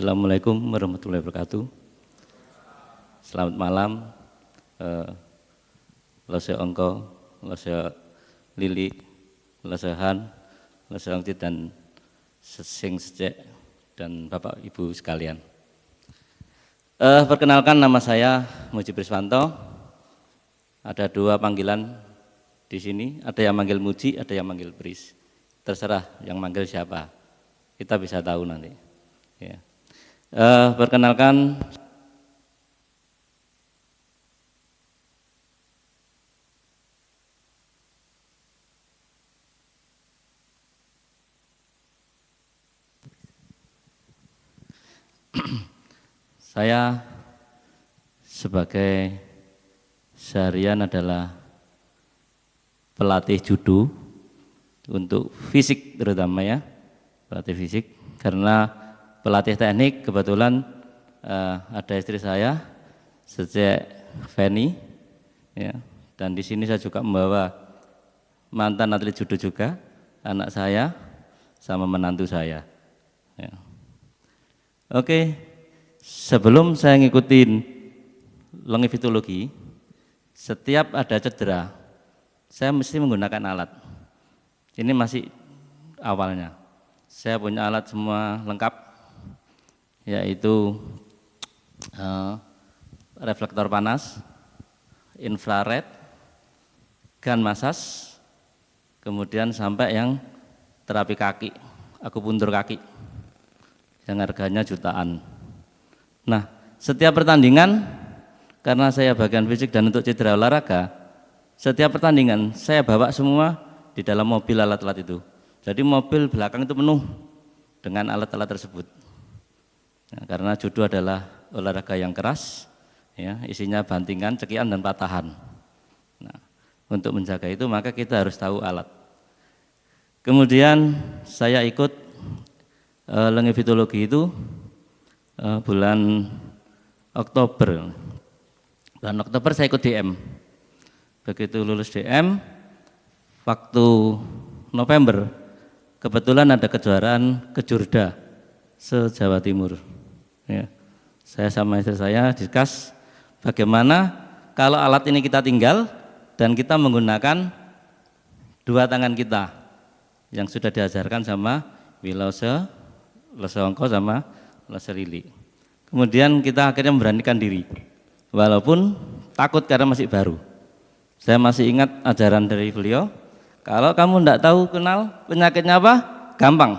Assalamualaikum warahmatullahi wabarakatuh. Selamat malam, Lose Ongko, Lose Lili, Lose Han, Lose Ongtit dan Sing Secek dan Bapak Ibu sekalian. Perkenalkan, nama saya Muji Priswanto. Ada dua panggilan di sini, ada yang manggil Muji, ada yang manggil Pris. Terserah yang manggil siapa, kita bisa tahu nanti. Ya. Perkenalkan, saya sebagai seharian adalah pelatih judo untuk fisik terutama ya, pelatih fisik. Karena pelatih teknik kebetulan ada istri saya, Secek Feni, ya. Dan di sini saya juga membawa mantan atlet judo juga, anak saya sama menantu saya. Ya. Oke, sebelum saya ngikutin longevitologi, setiap ada cedera, saya mesti menggunakan alat. Ini masih awalnya. Saya punya alat semua lengkap, yaitu reflektor panas, infrared, gun massage, kemudian sampai yang terapi kaki, akupuntur kaki, yang harganya jutaan. Nah, setiap pertandingan, karena saya bagian fisik dan untuk cedera olahraga, setiap pertandingan saya bawa semua di dalam mobil alat-alat itu. Jadi mobil belakang itu penuh dengan alat-alat tersebut. Nah, karena judo adalah olahraga yang keras, ya, isinya bantingan, cekian dan patahan. Nah, untuk menjaga itu maka kita harus tahu alat. Kemudian saya ikut longevitologi itu bulan Oktober. Bulan Oktober saya ikut DM. Begitu lulus DM, waktu November kebetulan ada kejuaraan kejurda se-Jawa Timur. Ya. Saya sama istri saya diskus bagaimana kalau alat ini kita tinggal dan kita menggunakan dua tangan kita yang sudah diajarkan sama Wilose, Lose Ongko sama Lose Lili. Kemudian kita akhirnya memberanikan diri, walaupun takut karena masih baru. Saya masih ingat ajaran dari beliau, kalau kamu tidak tahu kenal penyakitnya apa, gampang,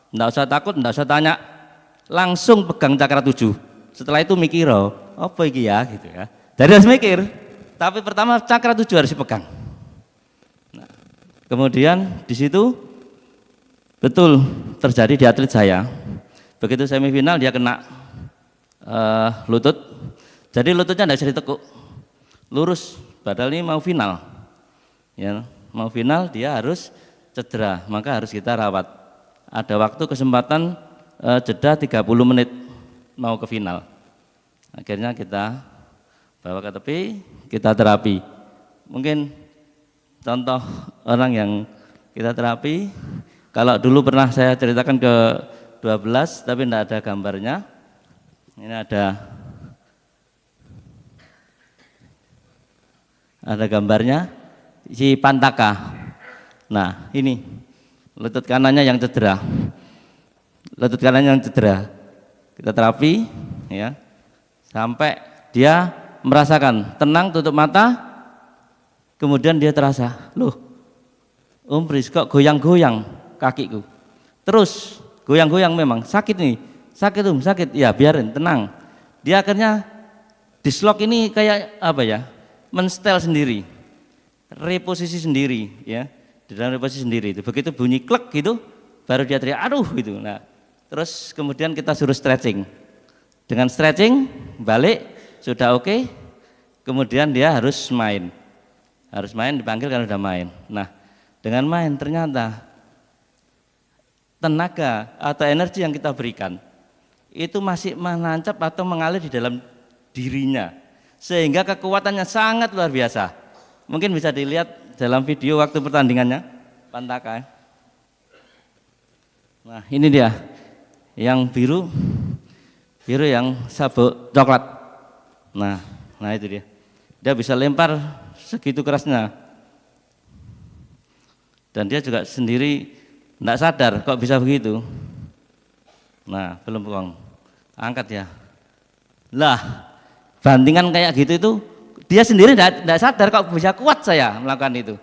tidak usah takut, tidak usah tanya, langsung pegang cakra 7. Setelah itu mikir, oh apa iki ya, gitu ya. Jadi harus mikir, tapi pertama cakra 7 harus dipegang. Nah, kemudian di situ betul terjadi di atlet saya. Begitu semifinal dia kena lutut, jadi lututnya tidak bisa ditekuk, lurus. Padahal ini mau final, ya, mau final dia harus cedera, maka harus kita rawat. Ada waktu kesempatan jeda 30 menit mau ke final. Akhirnya kita bawa ke tepi, kita terapi. Mungkin contoh orang yang kita terapi, kalau dulu pernah saya ceritakan ke 12 tapi tidak ada gambarnya. Ini ada gambarnya si Pantaka. Nah, ini lutut kanannya yang cedera. Lutut kanannya yang cedera. Kita terapi ya. Sampai dia merasakan tenang, tutup mata. Kemudian dia terasa, loh, Om Pris kok goyang-goyang kakiku. Terus goyang-goyang, memang sakit nih. Sakit Om, sakit. Ya, biarin, tenang. Dia akhirnya dislok ini kayak apa ya? Menstel sendiri, reposisi sendiri, ya, di dalam reposisi sendiri itu. Begitu bunyi klek gitu, baru dia teriak, aduh gitu. Nah, terus kemudian kita suruh stretching. Dengan stretching balik sudah oke. Kemudian dia harus main, dipanggil karena sudah main. Nah, dengan main ternyata tenaga atau energi yang kita berikan itu masih menancap atau mengalir di dalam dirinya. Sehingga kekuatannya sangat luar biasa. Mungkin bisa dilihat dalam video waktu pertandingannya Pantaka. Nah, ini dia yang biru biru yang sabuk coklat. Nah itu dia. Dia bisa lempar segitu kerasnya. Dan dia juga sendiri enggak sadar kok bisa begitu. Nah, belum buang. Angkat ya. Lah, bantingan kayak gitu itu dia sendiri enggak sadar kok bisa kuat saya melakukan itu.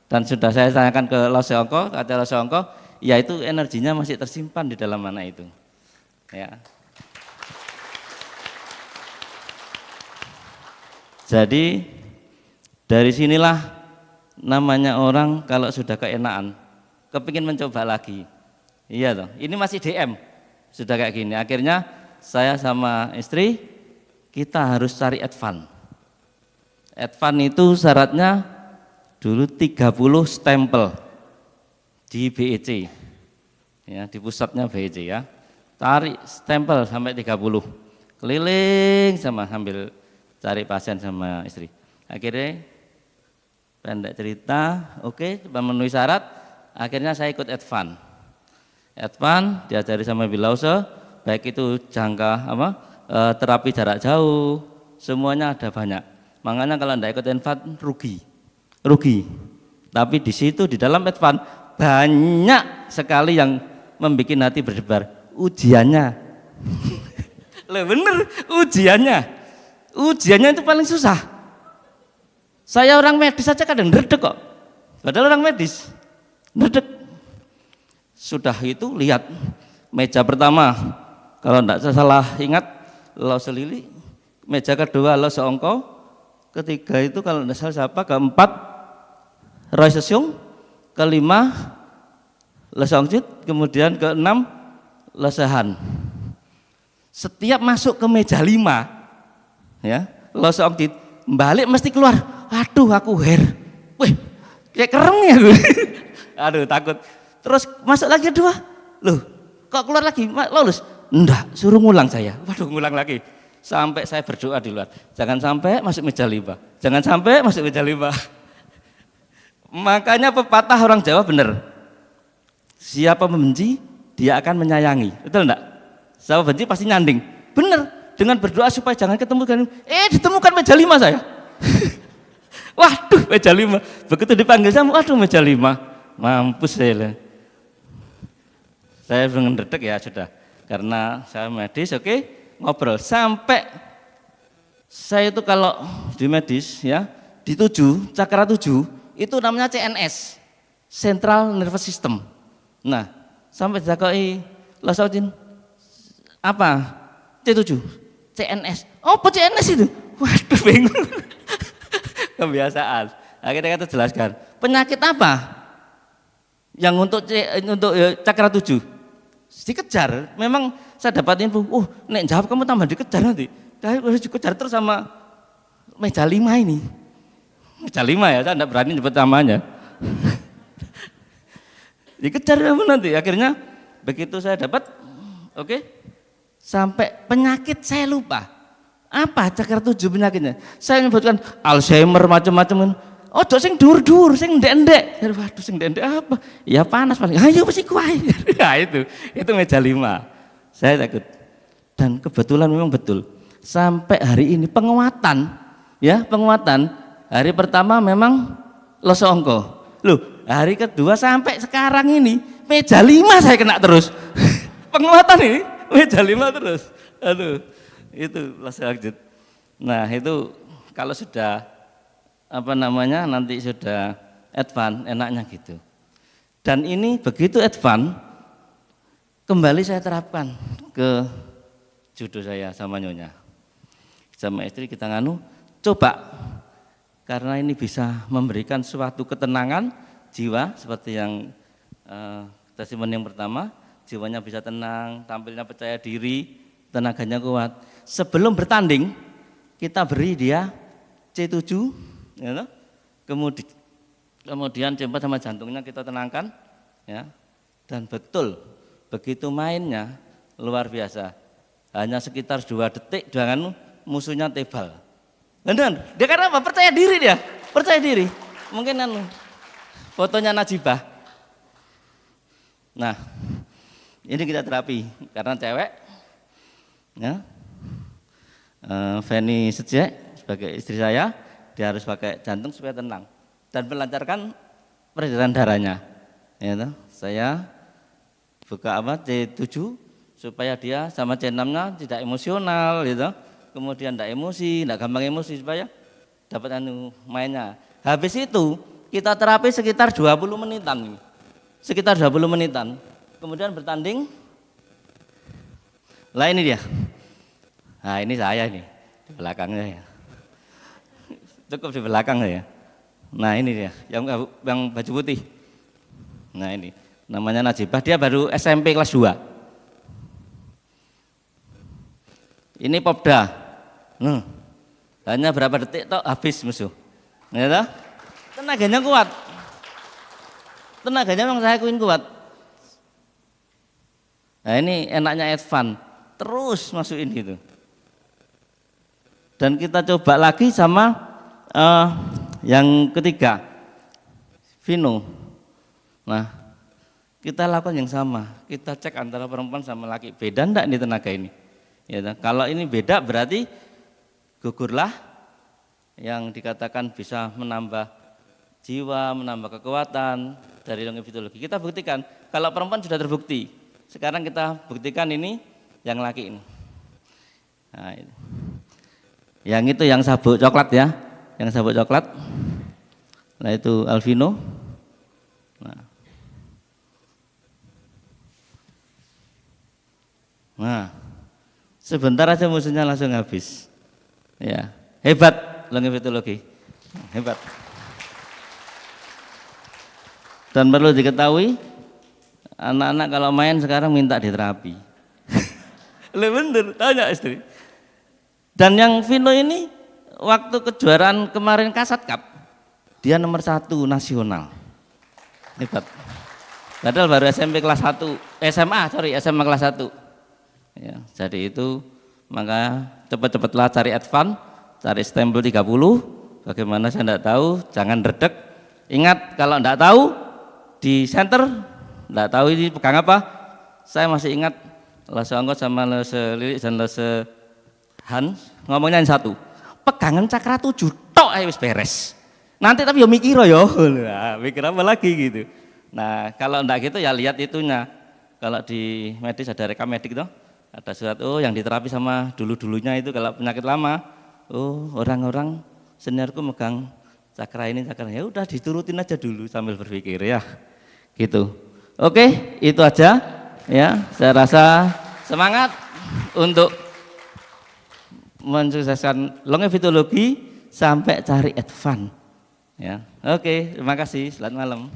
Dan sudah saya tanyakan ke Lose Ongko, kata Lose Ongko, ya itu energinya masih tersimpan di dalam mana itu. Ya. Jadi dari sinilah namanya orang kalau sudah keenaan, kepingin mencoba lagi. Iya toh, ini masih DM, sudah kayak gini. Akhirnya saya sama istri, kita harus cari advance. Advance itu syaratnya dulu 30 stempel di BEC, ya, di pusatnya BEC ya. Tarik stempel sampai 30, keliling sama sambil cari pasien sama istri. Akhirnya pendek cerita, oke, memenuhi syarat. Akhirnya saya ikut advance. Advance diajari sama Bilause, baik itu jangka terapi jarak jauh, semuanya ada banyak. Makanya kalau tidak ikut advance rugi. Tapi di situ di dalam advance banyak sekali yang membuat hati berdebar. Ujiannya, loh bener, ujiannya itu paling susah. Saya orang medis saja kadang dredeg kok, padahal orang medis dredeg. Sudah itu lihat meja pertama, kalau tidak salah ingat Lause Lili, meja kedua Lause Ongko, ketiga itu kalau tidak salah siapa, keempat Roy Sesyung, kelima Lause Ongjit, kemudian keenam Lause Han. Setiap masuk ke meja 5 ya, Lause Ongjit balik mesti keluar, aduh aku wih kayak kereng ya gue. Aduh takut. Terus masuk lagi kedua, loh kok keluar lagi, lulus? Enggak, suruh ngulang saya. Waduh ngulang lagi. Sampai saya berdoa di luar, jangan sampai masuk meja 5, jangan sampai masuk meja 5. Makanya pepatah orang Jawa benar, siapa membenci dia akan menyayangi, betul enggak? Siapa benci pasti nyanding, bener. Dengan berdoa supaya jangan ketemu, ditemukan meja 5 saya. Waduh meja 5, begitu dipanggil sama, waduh meja 5, mampus saya. Saya ngededek ya sudah, karena saya medis, oke, ngobrol sampai saya itu kalau di medis ya di 7 cakra 7 itu namanya CNS, Central Nervous System. Nah sampai ditakoi Lause Ongjit apa C7 CNS, oh apa CNS itu? Waduh bingung. Kebiasaan. Akhirnya kita jelaskan penyakit apa yang untuk cakra 7 dikejar. Memang saya dapat info, nek jawab kamu tambah dikejar nanti. Harus dikejar terus sama meja 5 ini. Meja 5 ya, saya tidak berani nyebut namanya. Dikejar kamu nanti. Akhirnya begitu saya dapat, oke. Sampai penyakit saya lupa. Apa cakra 7 penyakitnya? Saya menyebutkan Alzheimer macam-macam. Oh, sing dur-dur, sing ndek-ndek. Waduh, sing ndek-ndek apa? Ya panas paling. Ayo mesti kuai. Nah, itu meja 5. Saya takut. Dan kebetulan memang betul. Sampai hari ini penguatan hari pertama memang Lause Ongko. Loh, hari kedua sampai sekarang ini meja 5 saya kena terus. Penguatan ini meja 5 terus. Aduh, itu Lause Ongjit. Nah, itu kalau sudah nanti sudah advance enaknya gitu. Dan ini begitu advance kembali saya terapkan ke judo saya sama Nyonya. Sama istri kita coba, karena ini bisa memberikan suatu ketenangan jiwa seperti yang testimoni yang pertama, jiwanya bisa tenang, tampilnya percaya diri, tenaganya kuat. Sebelum bertanding kita beri dia C7, ya, kemudian C4 sama jantungnya kita tenangkan, ya, dan betul begitu mainnya luar biasa. Hanya sekitar 2 detik dengan musuhnya tebal. Benar, dia karena apa? Percaya diri. Mungkin fotonya Najibah. Nah, ini kita terapi karena cewek. Ya. Feni Sejek sebagai istri saya, dia harus pakai jantung supaya tenang dan melancarkan peredaran darahnya. Ya, saya buka C7 supaya dia sama C6-nya tidak emosional, gitu. Kemudian tidak emosi, tidak gampang emosi supaya dapat mainnya. Habis itu kita terapi sekitar 20 menitan, sekitar 20 menitan. Kemudian bertanding. Lah ini dia. Nah ini saya ini di belakangnya ya. Cukup di belakang ya. Nah ini dia yang baju putih. Nah ini namanya Najibah, dia baru SMP kelas 2. Ini Popda. Hanya berapa detik toh habis musuh. Ya, tenaganya kuat. Tenaganya memang saya akuin kuat. Nah ini enaknya Advan, terus masukin gitu. Dan kita coba lagi sama yang ketiga, Vino. Nah, kita lakukan yang sama. Kita cek antara perempuan sama laki, beda enggak nih tenaga ini? Ya, kalau ini beda berarti gugurlah yang dikatakan bisa menambah jiwa, menambah kekuatan dari longevitologi. Kita buktikan. Kalau perempuan sudah terbukti. Sekarang kita buktikan ini yang laki ini. Nah, ini. Yang itu yang sabuk coklat ya, yang sabuk coklat. Nah itu Alvino. Nah, sebentar aja musuhnya langsung habis. Ya, hebat longevitologi, hebat. Dan perlu diketahui, anak-anak kalau main sekarang minta diterapi. Bener, tanya istri. Dan yang Vino ini waktu kejuaraan kemarin Kasat Cup, dia nomor 1 nasional. Hebat. Padahal baru SMP kelas 1, SMA kelas 1. Ya, jadi itu maka cepat-cepatlah cari Advan, cari stempel 30. Bagaimana saya tidak tahu, jangan redek. Ingat kalau tidak tahu di center, tidak tahu ini pegang apa. Saya masih ingat Lase Angkot sama Lase Lilik dan Lase Hans ngomongnya yang satu, pegangan cakra 7 tok ayo wis beres. Nanti tapi yo mikir yo. Nah, mikir apa lagi gitu. Nah, kalau enggak gitu ya lihat itunya. Kalau di medis ada rekam medik tuh, ada surat yang diterapi sama dulu-dulunya itu kalau penyakit lama. Orang-orang seniorku megang cakra ini, cakra. Ya udah diturutin aja dulu sambil berpikir ya. Gitu. Oke, itu aja ya. Saya rasa semangat untuk mensukseskan longevitologi sampai cari Advan. Ya, oke, terima kasih. Selamat malam.